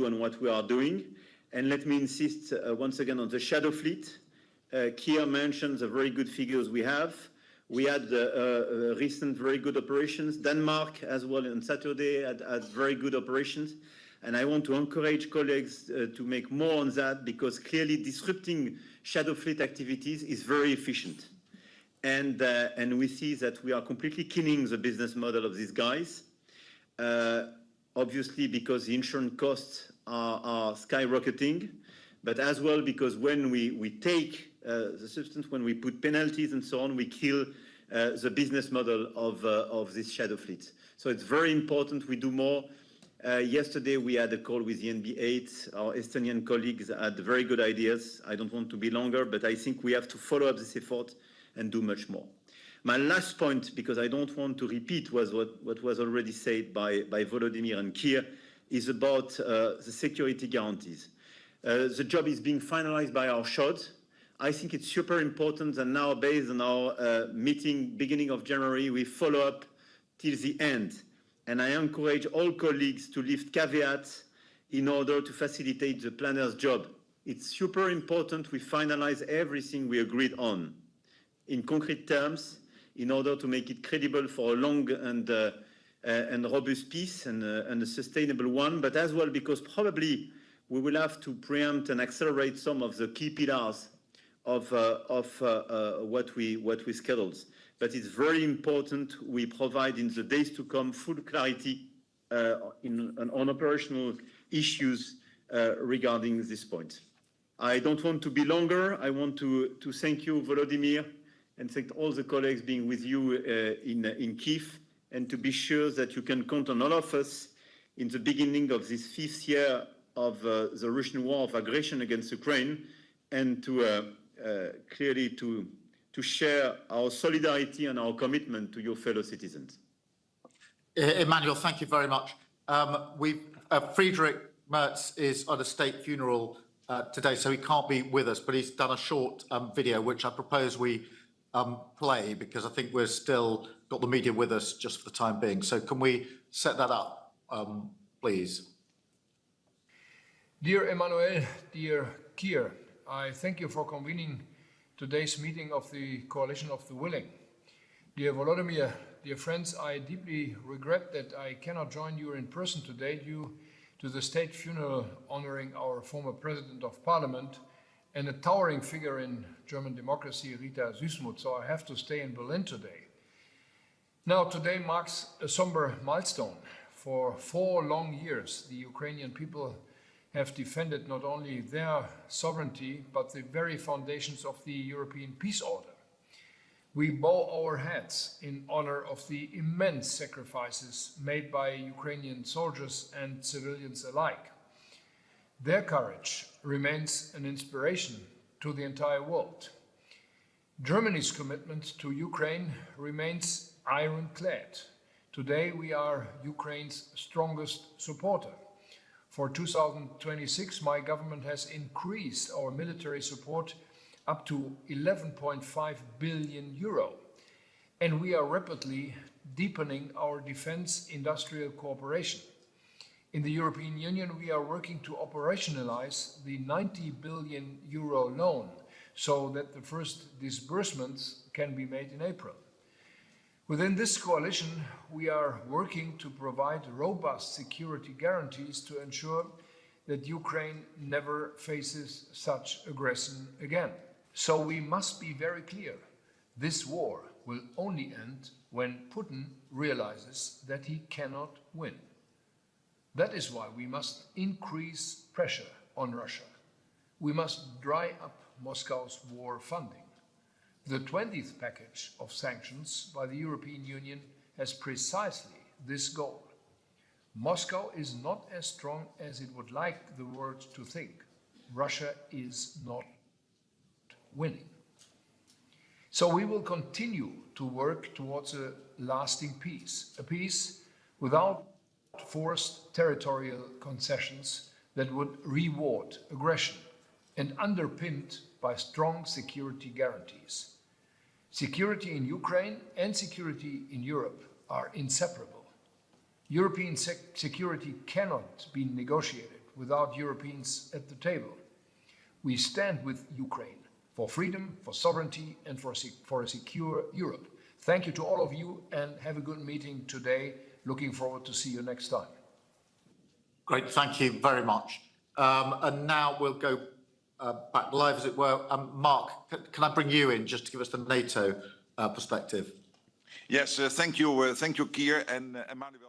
on what we are doing. And let me insist once again on the shadow fleet. Kir mentioned the very good figures we have. We had recent very good operations. Denmark as well on Saturday had very good operations. And I want to encourage colleagues to make more on that, because clearly disrupting shadow fleet activities is very efficient. And we see that we are completely killing the business model of these guys. Obviously because the insurance costs are skyrocketing, but as well because when we take the substance, when we put penalties and so on, we kill the business model of this shadow fleet. So it's very important we do more. Yesterday we had a call with the NB8. Our Estonian colleagues had very good ideas. I don't want to be longer, but I think we have to follow up this effort and do much more. My last point, because I don't want to repeat what was already said by Volodymyr and Kir, is about the security guarantees. The job is being finalized by our SHOD. I think it's super important that now, based on our meeting beginning of January, we follow up till the end. And I encourage all colleagues to lift caveats in order to facilitate the planner's job. It's super important we finalize everything we agreed on in concrete terms in order to make it credible for a long and robust peace and a sustainable one, but as well because probably we will have to preempt and accelerate some of the key pillars of what we scheduled. But it's very important we provide in the days to come full clarity on operational issues regarding this point. I don't want to be longer. I want to thank you, Volodymyr, and thank all the colleagues being with you in Kiev, and to be sure that you can count on all of us in the beginning of this 5th year of the Russian war of aggression against Ukraine, and to clearly to share our solidarity and our commitment to your fellow citizens. Emmanuel, thank you very much. Friedrich Merz is at a state funeral today, so he can't be with us, but he's done a short video, which I propose we play, because I think we're still got the media with us just for the time being. So can we set that up, please? Dear Emmanuel, dear Kir, I thank you for convening today's meeting of the Coalition of the Willing. Dear Volodymyr, dear friends, I deeply regret that I cannot join you in person today due to the state funeral honoring our former President of Parliament and a towering figure in German democracy, Rita Süssmuth, so I have to stay in Berlin today. Now, today marks a somber milestone. For 4 long years, the Ukrainian people have defended not only their sovereignty, but the very foundations of the European peace order. We bow our heads in honor of the immense sacrifices made by Ukrainian soldiers and civilians alike. Their courage remains an inspiration to the entire world. Germany's commitment to Ukraine remains ironclad. Today we are Ukraine's strongest supporter. For 2026, my government has increased our military support up to 11.5 billion euro, and we are rapidly deepening our defense industrial cooperation. In the European Union, we are working to operationalize the 90 billion euro loan so that the first disbursements can be made in April. Within this coalition, we are working to provide robust security guarantees to ensure that Ukraine never faces such aggression again. So we must be very clear. This war will only end when Putin realizes that he cannot win. That is why we must increase pressure on Russia. We must dry up Moscow's war funding. The 20th package of sanctions by the European Union has precisely this goal. Moscow is not as strong as it would like the world to think. Russia is not winning. So we will continue to work towards a lasting peace, a peace without forced territorial concessions that would reward aggression and underpinned by strong security guarantees. Security in Ukraine and security in Europe are inseparable. European security cannot be negotiated without Europeans at the table. We stand with Ukraine for freedom, for sovereignty, and for a secure Europe. Thank you to all of you, and have a good meeting today. Looking forward to see you next time. Great, thank you very much. And now we'll go back live, as it were. Mark, can I bring you in just to give us the NATO perspective? Yes, thank you, Keir and Emmanuel.